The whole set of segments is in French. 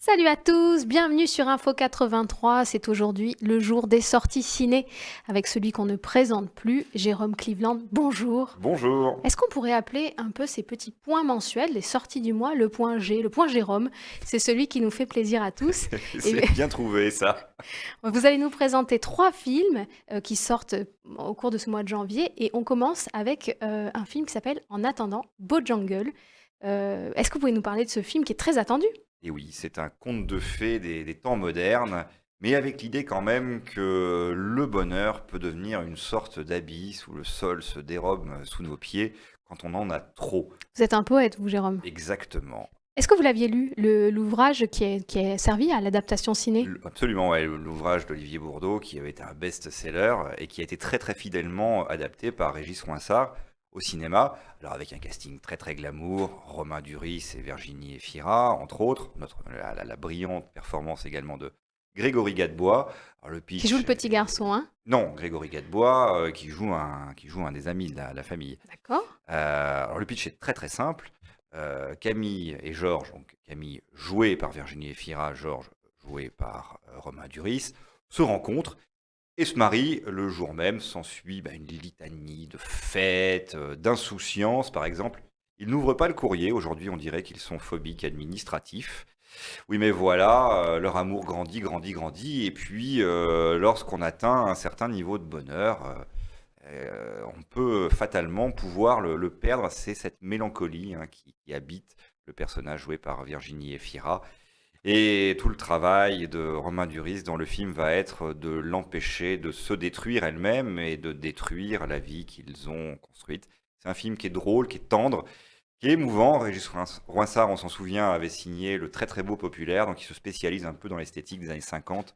Salut à tous, bienvenue sur Info 83. C'est aujourd'hui le jour des sorties ciné avec celui qu'on ne présente plus, Jérôme Cleveland. Bonjour. Bonjour. Est-ce qu'on pourrait appeler un peu ces petits points mensuels, les sorties du mois, le point G, le point Jérôme? C'est celui qui nous fait plaisir à tous. Et C'est bien trouvé ça. vous allez nous présenter trois films qui sortent au cours de ce mois de janvier et on commence avec un film qui s'appelle En attendant Bojangles. Est-ce que vous pouvez nous parler de ce film qui est très attendu? Et oui, c'est un conte de fées des temps modernes, mais avec l'idée quand même que le bonheur peut devenir une sorte d'habit où le sol se dérobe sous nos pieds quand on en a trop. Vous êtes un poète, vous, Jérôme. Exactement. Est-ce que vous l'aviez lu, l'ouvrage qui est servi à l'adaptation ciné? Absolument, ouais, l'ouvrage d'Olivier Bourdeau qui avait été un best-seller et qui a été très très fidèlement adapté par Régis Ronsard au cinéma. Alors avec un casting très très glamour, Romain Duris et Virginie Efira, entre autres, la brillante performance également de Grégory Gadebois. Alors, le Qui joue le pitch petit garçon, hein? Non, Grégory Gadebois qui joue un des amis de la famille. D'accord. Alors le pitch est très très simple. Camille et Georges, donc Camille jouée par Virginie Efira, Georges joué par Romain Duris, se rencontrent et se marient le jour même. S'ensuit une litanie de fêtes, d'insouciance par exemple. Ils n'ouvrent pas le courrier, aujourd'hui on dirait qu'ils sont phobiques administratifs. Oui mais voilà, leur amour grandit, grandit, grandit, et puis lorsqu'on atteint un certain niveau de bonheur, on peut fatalement pouvoir le perdre. C'est cette mélancolie qui habite le personnage joué par Virginie Efira. Et tout le travail de Romain Duris dans le film va être de l'empêcher de se détruire elle-même et de détruire la vie qu'ils ont construite. C'est un film qui est drôle, qui est tendre, qui est émouvant. Régis Ronsard, on s'en souvient, avait signé le très très beau Populaire, donc il se spécialise un peu dans l'esthétique des années 50,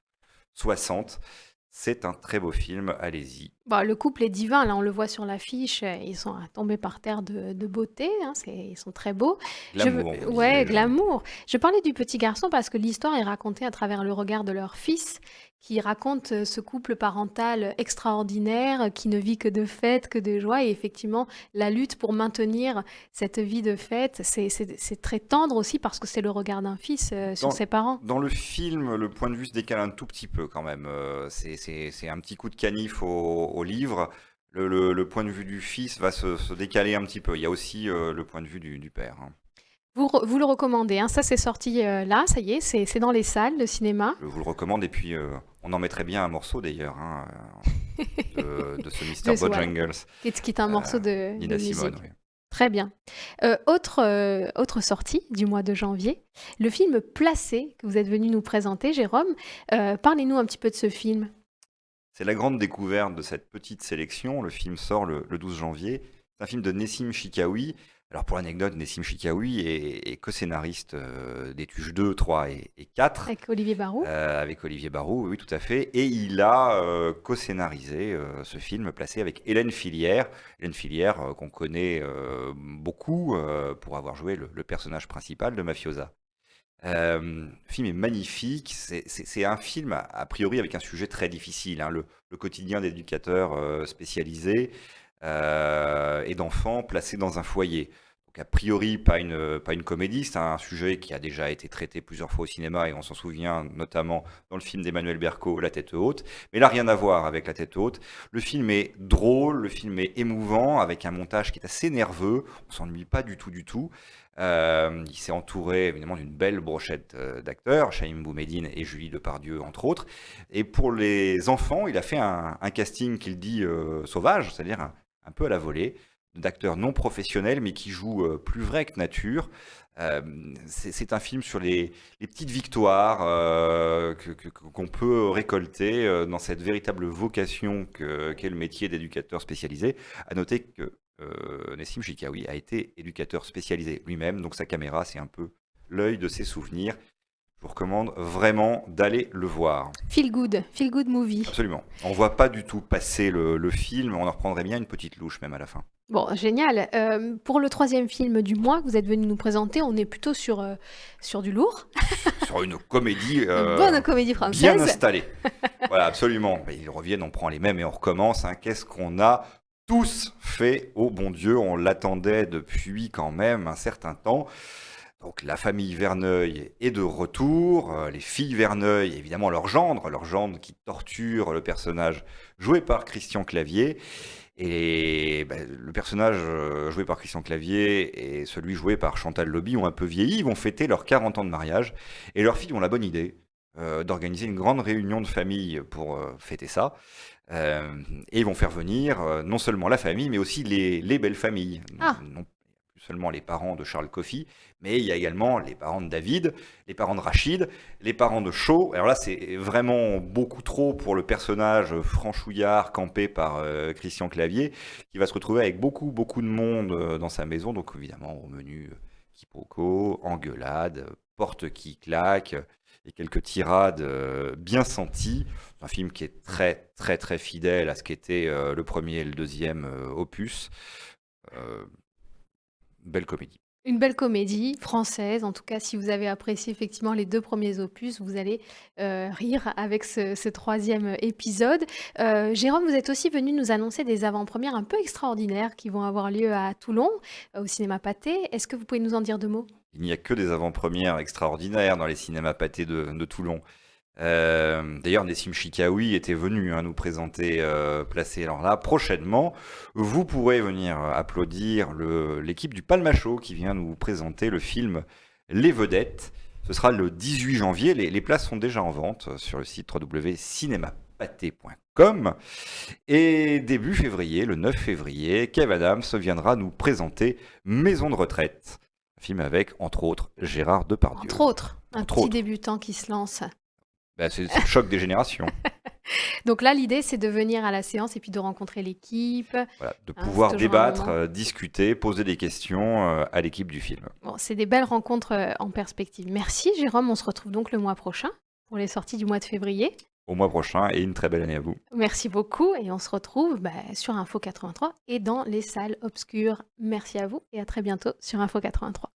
60. C'est un très beau film, allez-y. Bah, le couple est divin, là on le voit sur l'affiche, ils sont tombés par terre de beauté, hein, ils sont très beaux. Glamour, vous Ouais, disais-je. glamour. Je parlais du petit garçon parce que l'histoire est racontée à travers le regard de leur fils, qui raconte ce couple parental extraordinaire, qui ne vit que de fêtes, que de joie, et effectivement la lutte pour maintenir cette vie de fête, c'est très tendre aussi parce que c'est le regard d'un fils sur Dans, ses parents. dans le film, le point de vue se décale un tout petit peu quand même. C'est un petit coup de canif au livre. Le point de vue du fils va se décaler un petit peu. Il y a aussi le point de vue du père. Vous le recommandez, hein, ça c'est sorti là, ça y est, c'est dans les salles de cinéma. Je vous le recommande. Et puis, on en mettrait bien un morceau d'ailleurs de ce Mr. Voilà, Bojangles. qui est un morceau de Nina musique. Simone, oui. Très bien. Autre sortie du mois de janvier, le film Placé que vous êtes venu nous présenter, Jérôme. Parlez-nous un petit peu de ce film. C'est la grande découverte de cette petite sélection. Le film sort le 12 janvier. C'est un film de Nessim Chikaoui. Alors pour l'anecdote, Nessim Chikaoui est co-scénariste des Tuches 2, 3 et 4 Avec Olivier Barou. avec Olivier Barou, oui tout à fait. Et il a co-scénarisé ce film placé avec Hélène Filière. Hélène Filière qu'on connaît beaucoup pour avoir joué le personnage principal de Mafiosa. Le film est magnifique. C'est un film, a priori, avec un sujet très difficile, hein, le quotidien d'éducateurs spécialisés et d'enfants placés dans un foyer. Donc, a priori, pas une comédie. C'est un sujet qui a déjà été traité plusieurs fois au cinéma et on s'en souvient notamment dans le film d'Emmanuel Berco, La tête haute. Mais là, rien à voir avec La tête haute. Le film est drôle, le film est émouvant, avec un montage qui est assez nerveux. On s'ennuie pas du tout, du tout. Il s'est entouré évidemment d'une belle brochette d'acteurs, Chaïm Boumediene et Julie Depardieu entre autres. Et pour les enfants, il a fait un casting qu'il dit sauvage, c'est-à-dire un peu à la volée, d'acteurs non professionnels mais qui jouent plus vrai que nature. C'est un film sur les petites victoires qu'on peut récolter dans cette véritable vocation qu'est le métier d'éducateur spécialisé. À noter que Nessim Chikaoui a été éducateur spécialisé lui-même, donc sa caméra, c'est un peu l'œil de ses souvenirs. Je vous recommande vraiment d'aller le voir. Feel good movie. Absolument. On ne voit pas du tout passer le film, on en reprendrait bien une petite louche même à la fin. Bon, génial. Pour le troisième film du mois que vous êtes venu nous présenter, on est plutôt sur du lourd. Sur une comédie Une bonne comédie bien française. installée. Voilà, absolument. Mais ils reviennent, on prend les mêmes et on recommence. Hein. Qu'est-ce qu'on a tous fait au bon Dieu? On l'attendait depuis quand même un certain temps. Donc la famille Verneuil est de retour, les filles Verneuil, évidemment leur gendre qui torture le personnage joué par Christian Clavier. Et le personnage joué par Christian Clavier et celui joué par Chantal Lobby ont un peu vieilli, ils vont fêter leurs 40 ans de mariage, et leurs filles ont la bonne idée d'organiser une grande réunion de famille pour fêter ça. Et ils vont faire venir non seulement la famille, mais aussi les belles familles. Ah, Non plus seulement les parents de Charles Coffey, mais il y a également les parents de David, les parents de Rachid, les parents de Shaw. Alors là, c'est vraiment beaucoup trop pour le personnage franchouillard campé par Christian Clavier, qui va se retrouver avec beaucoup, beaucoup de monde dans sa maison. Donc évidemment, au menu quiproquo, engueulade, porte qui claque, et quelques tirades bien senties. C'est un film qui est très, très, très fidèle à ce qu'était le premier et le deuxième opus. Euh, Belle comédie. une belle comédie française. En tout cas, si vous avez apprécié effectivement les 2 premiers opus, vous allez, rire avec ce 3e épisode. Jérôme, vous êtes aussi venu nous annoncer des avant-premières un peu extraordinaires qui vont avoir lieu à Toulon, au cinéma Pathé. Est-ce que vous pouvez nous en dire 2 mots? Il n'y a que des avant-premières extraordinaires dans les cinémas pâtés de Toulon. D'ailleurs, Nessim Chikaoui était venu nous présenter Placé. Alors là, prochainement, vous pourrez venir applaudir l'équipe du Palmacho qui vient nous présenter le film Les Vedettes. Ce sera le 18 janvier. Les places sont déjà en vente sur le site www.cinemapathé.com. Et début février, le 9 février, Kev Adams viendra nous présenter Maison de retraite. Un film avec, entre autres, Gérard Depardieu. Entre autres, un Entre petit autres. débutant qui se lance. C'est le choc des générations. Donc là, l'idée, c'est de venir à la séance et puis de rencontrer l'équipe. Voilà, de Hein, pouvoir c'est toujours un débattre, moment. discuter, poser des questions à l'équipe du film. Bon, c'est des belles rencontres en perspective. Merci, Jérôme. On se retrouve donc le mois prochain pour les sorties du mois de février. Au mois prochain et une très belle année à vous. Merci beaucoup et on se retrouve sur Info 83 et dans les salles obscures. Merci à vous et à très bientôt sur Info 83.